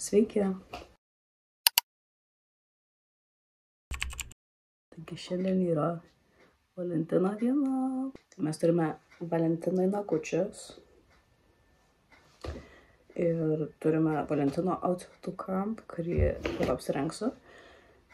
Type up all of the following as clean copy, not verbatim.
Sveiki. Taigi šiandien yra Valentino diena. Mes turime Valentino nagučius. Ir turime Valentino outfituką, kurį apsirengsiu.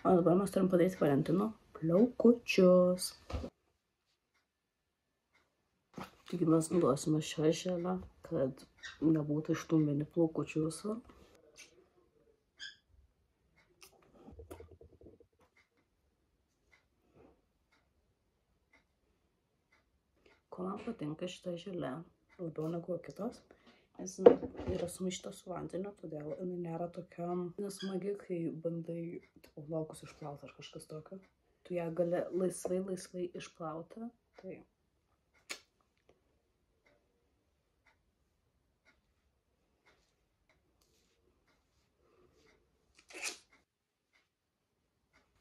O dabar mes turim padaryti Valentino plaukučius. Taigi mes naudosime šią želę, kad nebūtų iš tų mini plaukučių visur. Ko man patinka šitą želę labiau negu kitos, nes jinai yra sumaišyta su vandeniu, todėl jinai nėra tokia nesmagi, kai bandai plaukus išplauti ar kažkas tokio. Tu ją gali laisvai išplauti. Tai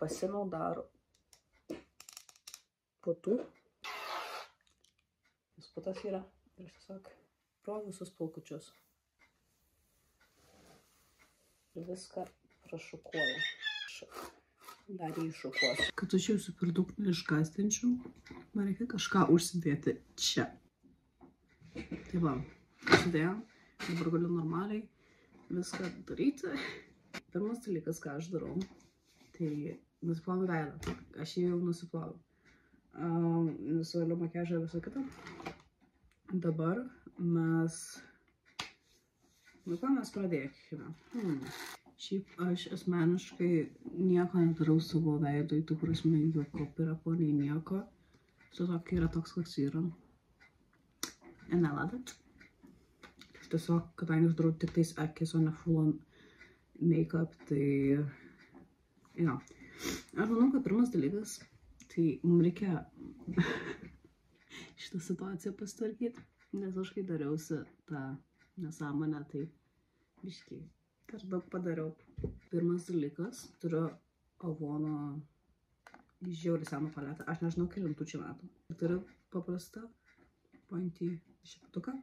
pasiėmiau dar putų. Jis putas yra ir tiesiog pro visus plaukučius. Ir viską prašukuoju. Dar jį iššukuosiu. Kad aš jūsų per daug neišgąsdinčiau, man reikia kažką užsidėti čia. Tai va, užsidėjau. Dabar galiu normaliai viską daryti. Pirmas dalykas, ką aš darau, tai nusiplovau veidą. Aš jį jau nusiplovau. Nusivaliau makiažą ir visą kitą. Dabar mes... Nu ką mes pradėkime? Šiaip aš asmeniškai nieko nedarau savo veidui, tu prasme jokio pirapo, nei nieko. Tiesiog yra toks, koks yra. And I love it. Tiesiog, kadangi aš darau tik tais akis, o ne full on make-up, tai... Jo. Aš manau, kad pirmas dalykas, tai mums reikia šitą situaciją pasitvarkyti, nes aš kai dariausi tą nesąmonę, tai biškį per daug padariau. Pirmas dalykas, turiu Avono žiauriai seną paletę, aš nežinau kelintų čia metų. Turiu paprastą pointy šeptuką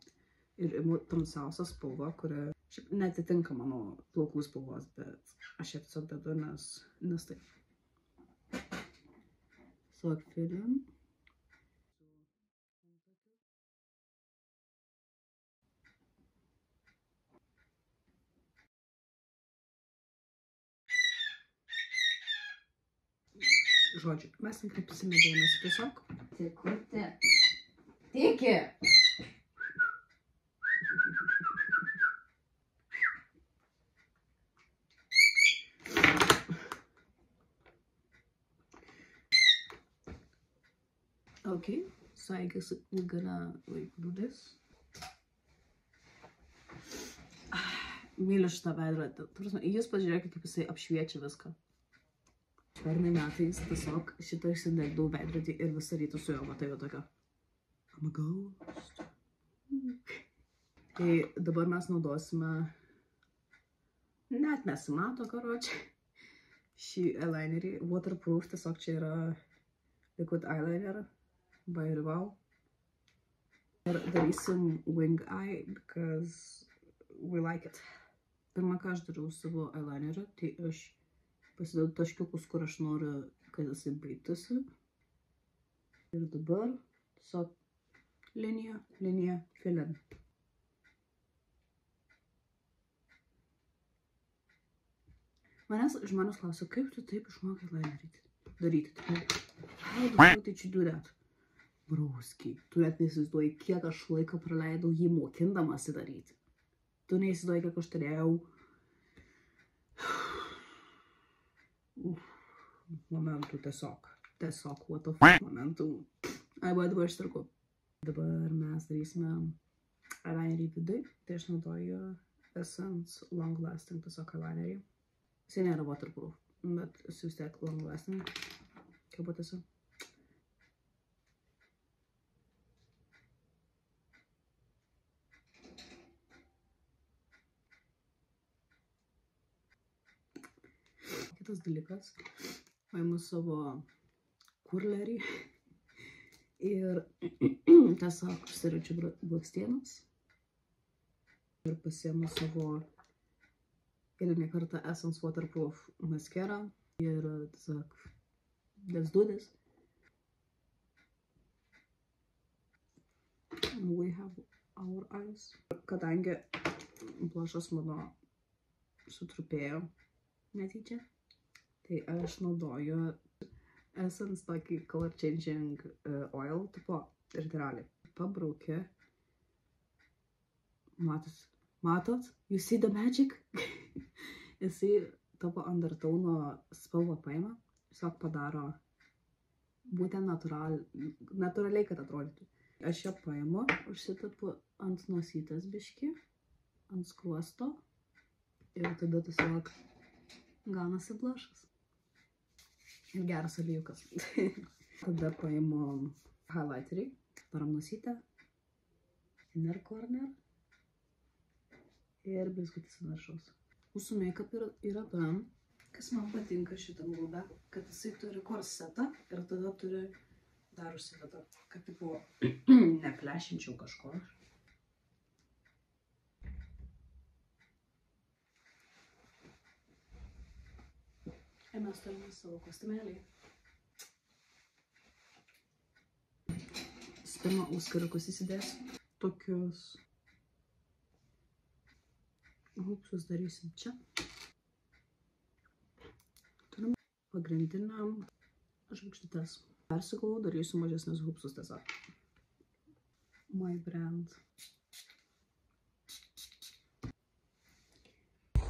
ir tamsiausią spalvą, kuri šiaip netitinka mano plaukų spalvos, bet aš ją tiesiog dedu, nes taip. Suaktyvim. Žodžiu, mes nekreipsime dėmesį tiesiog. Tikutė. Tiki! Okay, so I guess we're gonna do this. Myliu šitą veidrodį. Jūs pažiūrėkite, kaip jisai apšviečia viską. Pernai metais tiesiog šitą išsidegdau veidrodį ir visą rytą su juo matau tokio. I'm a ghost. Tai dabar mes naudosime, net nesimato, karočią, šį eyelinerį. Waterproof, tiesiog čia yra liquid eyeliner by Rival. Ir darysim wing eye, because we like it. Pirmą, ką aš dariau savo eyelineriu, tai aš pasidedu taškiukus, kur aš noriu, kad jisai baigtųsi. Ir dabar tiesiog linija, filen. Manęs žmonės klausia, kaip tu taip išmokai eyelinerį daryti? How the fuck did you do that? Brauski, tu net neįsivaizduoji, kiek aš laiko praleidau jį mokindamasi daryti. Tu neįsivaizduoji, kiek aš turėjau momentų tiesiog, what the fuck momentų. Ai, buvo dabar ištarku. Dabar mes darysime eyelinerį vidui, tai aš naudoju Essence Long Lasting tiesiog eyelinerį. Jisai nėra waterproof, bet jis vis tiek long lasting, kabutėse. Kitas dalykas, paimu savo kurlerį ir tiesiog užsiričiu blakstienas ir pasiemu savo eilinį kartą Essence Waterproof mascara ir tiesiog let's do this. And we have our eyes. Kadangi blushas mano sutrupėjo netyčia, tai aš naudoju Essence tokį color changing oil, tipo ir realiai pabraukia. Matot? You see the magic? Jisai tavo undertone spalvą paima, tiesiog padaro būtent natūraliai, kad atrodytų. Aš ją paimu, užsitapu ant nosytės biškį, ant skruosto ir tada tiesiog gaunasi blushas. Ir geras aliukas. Tada paimu highlighterį, darom nosytę, inner corner ir blizgutis ant viršaus. Mūsų make-up yra tam, kas man patinka šitam rūbe, kad jisai turi korsetą ir tada turi dar užsiveda, kad tipo neplešinčiau kažko. Ir mes turime savo kostiumėlį. Pirma, auskariukus įsidėsiu. Tokius hupsus darysim čia. Turim pagrindiniam žvaigždutes. Persiklau, darysiu mažesnis hupsus tiesiog. My brand.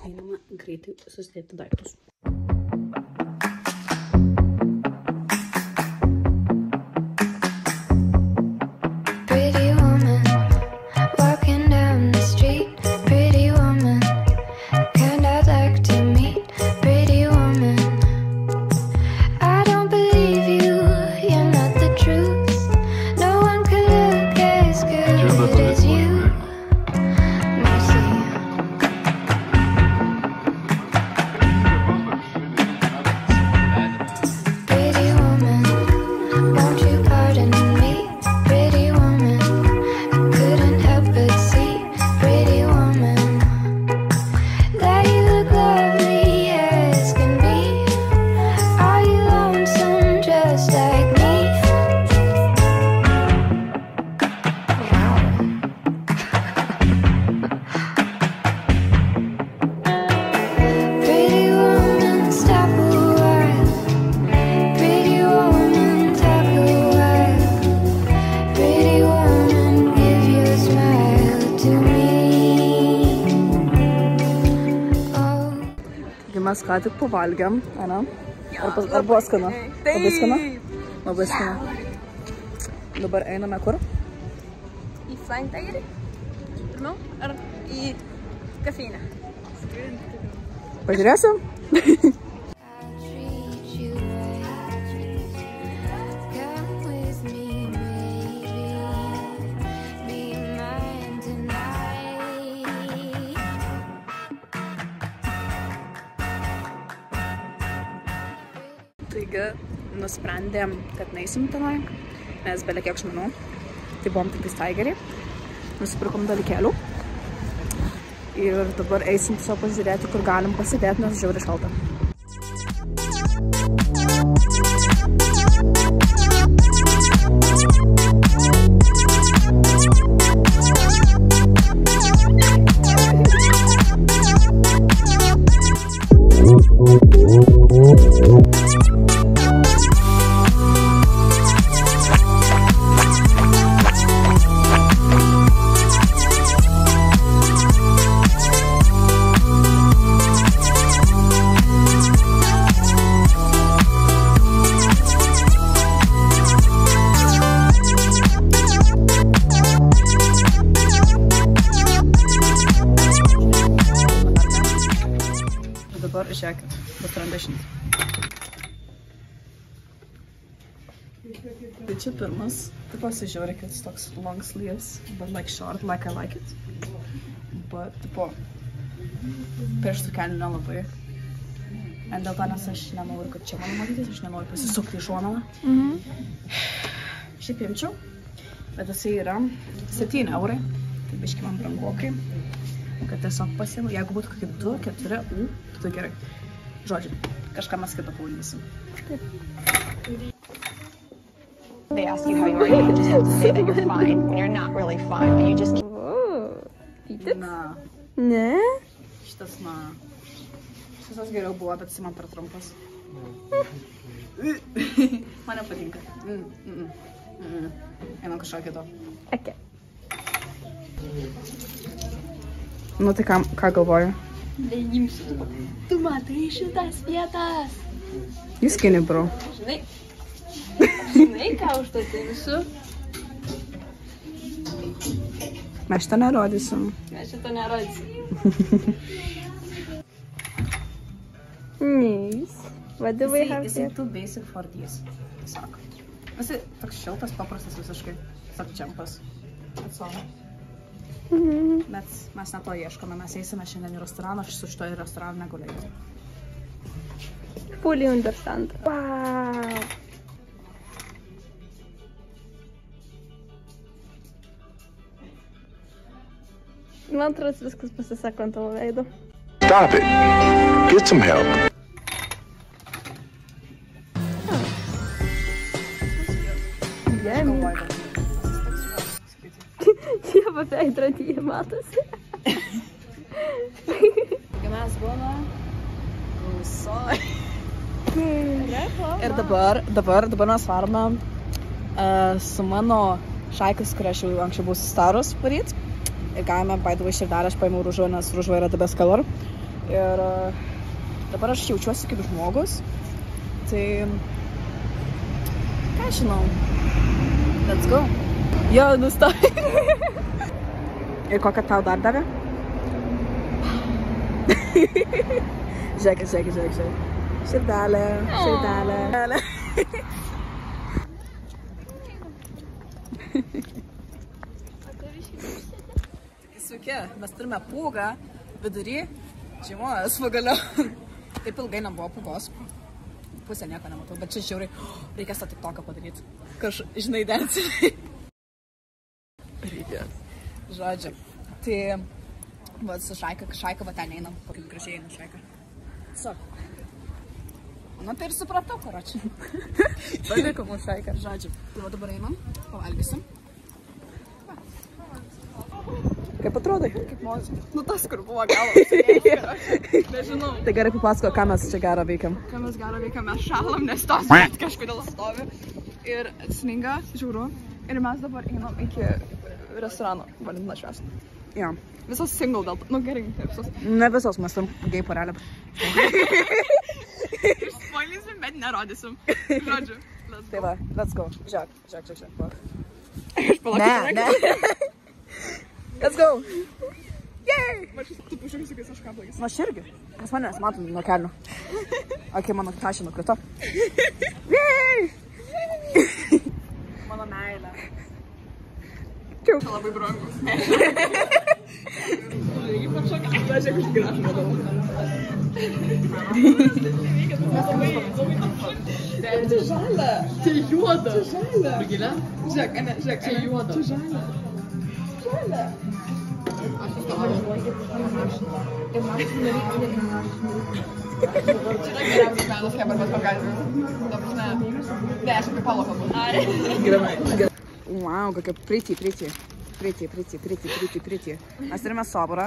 Einama greitai susidėti daiktus. Mes ką tik pavalgėm, ane? Ar buvo skanu? Labai skanu? Labai skanu. Dabar einame kur? Į Flying Tigerį? Pirmiau? Ar į kafeinę? Pažiūrėsim? Taigi, nusprendėm, kad neįsim tenai, nes belia kiek žmonių. Tai buvom tik Tigerį, nusipirkom dalykėlių. Ir dabar eisim tiesiog pažiūrėti, kur galim pasidėti, nes žiauriai šalta. Dabar žiūrėkit, bus rendašinti. Tai čia pirmas, taip pasižiūrėkit, toks long sleeves, but like short, like I like it. But, tipo, pirštų kelnių nelabai. En dėl to, nes aš nenoriu, kad čia mano matytis, aš nenoriu pasisukti į šoną. Šiaip imčiau, bet jisai yra 7 eurai, tai biški man brangokai. kad tiesiog pasiėmiau, jeigu būtų kokie 2, 4, tai gerai. Žodžiu, kažką mes kitą pavadinsim. They ask you how you are, you can just have to say that you're fine when you're not really fine, but you just keep... Na. Ne? Šitas, na. Šitas geriau buvo, bet jis man per trumpas. Man nepatinka. Einam kažką kito. Okay. Nu tai ką galvoju? Neimsiu. Tu matai šitas vietas. Jis skinny, bro. Žinai, ką užtatinsiu? Mes šitą nerodysim. Mes šitą nerodysim. Nice. What do we have here? Jisai too basic for this. Tiesiog. Jisai toks šiltas, paprastas visiškai. Tiesiog džempas. That's all. Bet mes ne to ieškome. Mes eisime šiandien į restoraną. Aš su šito į restoraną negulėjau. Fully understand. Wow. Man atrodo, viskas pasisako ant tavo veido. Stop it. Get some help. Jemi. Dievo veidrodyje matosi. Kai mes buvome Gausoj. Ir dabar mes varome su mano šaikais, kurią aš jau anksčiau buvau sustarus paryt. Ir gavome, by the way, širdelę, aš paėmiau rūžuo, nes rūžuo yra the best color. Ir dabar aš jaučiuosi kaip žmogus. Tai, ką žinau, let's go. Jo, nustai. Ir kokią tau dar davė? Žiūrėk. Širdelė. Sveiki, mes turime pūgą vidury šeimos pagaliau. Taip ilgai nebuvo pūgos. Pusę nieko nematau, bet čia žiauriai. Reikės tą tiktoką padaryti. Žinai, densinai. Reikės. Žodžiu. Tai, va, su šaika va ten einam. Kaip gražiai eina šaika. Tiesiog. Nu, tai ir supratau, karočiui. Paliko mūsų šaika. Žodžiu. Tai va dabar einam, pavalgysim. Kaip atrodai? Kaip mozė. Nu tas, kur buvo galas. Nežinau. Tai gerai papasako, ką mes čia gerą veikiam. Ką mes gerą veikiam, mes šalam, nes tos bet kažkodėl stovi. Ir sninga, žiūru. Ir mes dabar einam iki restorano Valentino švęsti. Jo. Visos single dėl to. Nu gerai, visos. Ne visos, mes tam gay porelę. Išspoilysim, bet nerodysim. Žodžiu. Tai va, let's go. Žiūrėk. Aš palaukiu. Ne. Let's go! Yay! Tu pažiūrėsi, kai aš ką blogis. Aš irgi. Nes manęs matom nuo kelnių. Okei, mano tašė nukrito. Yay! Mano meilė. Čia labai brangus. Ypač šokai. Aš jeigu išgražu matau. Tai žalia. Tai juoda. Tai žalia. Rugilė? Žiūrėk, čia juoda. Tai žalia. Žalia. Čia geriausias menas, kaip bet pagalbėjau. Dabar ne. Ne, aš apie palo kalbu. Gerai. Wow, kokia pretty. Mes turime soborą.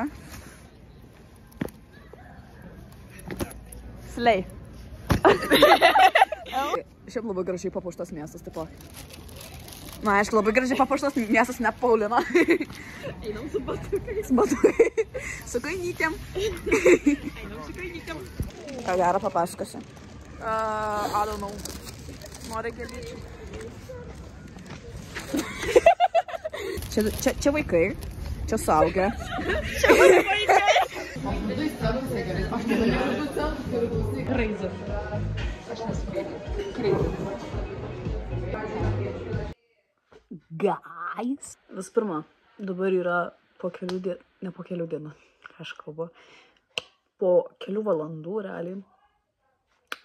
Slay. Šiaip labai gražiai papuoštas miestas, tipo. Na, aišku, labai gražiai papuoštas miestas, ne Paulina. Einam su batukais. Su kainytėm. Ką gerą papasakosiu? I don't know. Nori gėlyčių. Čia vaikai. Čia suaugę. Crazy. Guys. Vis pirma, dabar yra po kelių dienų, ne po kelių dienų, ką aš kalbu, po kelių valandų realiai,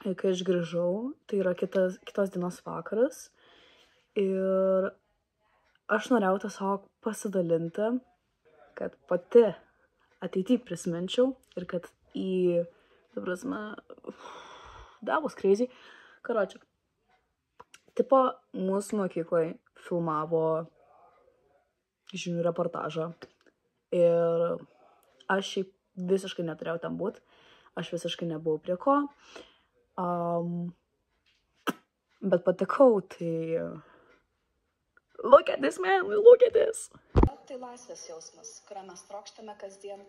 kai aš grįžau, tai yra kitos dienos vakaras ir aš norėjau tiesiog pasidalinti, kad pati ateityje prisiminčiau ir kad ta prasme, that was crazy. Karočią, tipo, mūsų mokyklai filmavo žinių reportažą ir aš šiaip visiškai neturėjau ten būt, aš visiškai nebuvau prie ko, bet patekau, tai look at this, man, look at this. Tai laisvės jausmas, kurią mes trokštame kasdien,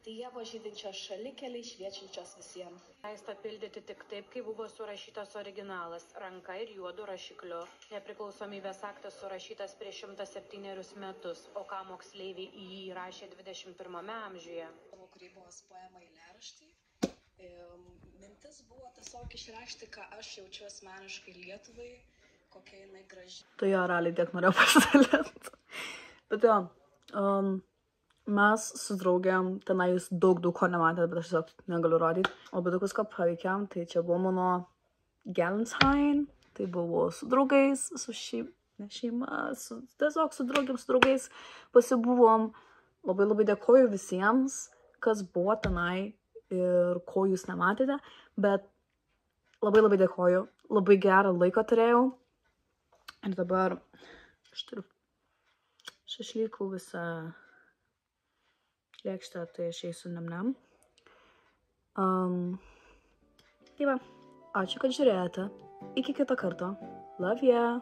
tai Ievos žydinčios šalikeliai šviečiančios visiems. Leista pildyti tik taip, kaip buvo surašytas originalas, ranka ir juodu rašikliu. Nepriklausomybės aktas surašytas prieš 107 metus, o ką moksleiviai į jį įrašė 21 amžiuje. Savo kūrybos poemą eilėraštį. Mintis buvo tiesiog išreikšti, ką aš jaučiu asmeniškai Lietuvai, kokia jinai graži. Tai jo, realiai tiek norėjau pasidalinti. Bet jo, mes su draugiam, tenai jūs daug ko nematėte, bet aš tiesiog negaliu rodyti. O bet viską paveikėm, tai čia buvo mano Galentine, tai buvo su draugais, su šeima, tiesiog su draugais pasibuvom. Labai dėkoju visiems, kas buvo tenai ir ko jūs nematėte, bet labai dėkoju, labai gerą laiką turėjau. Ir dabar aš turiu šašlykų visą lėkštę, tai aš eisiu nam. Tai va, ačiū, kad žiūrėjote. Iki kito karto. Love ya!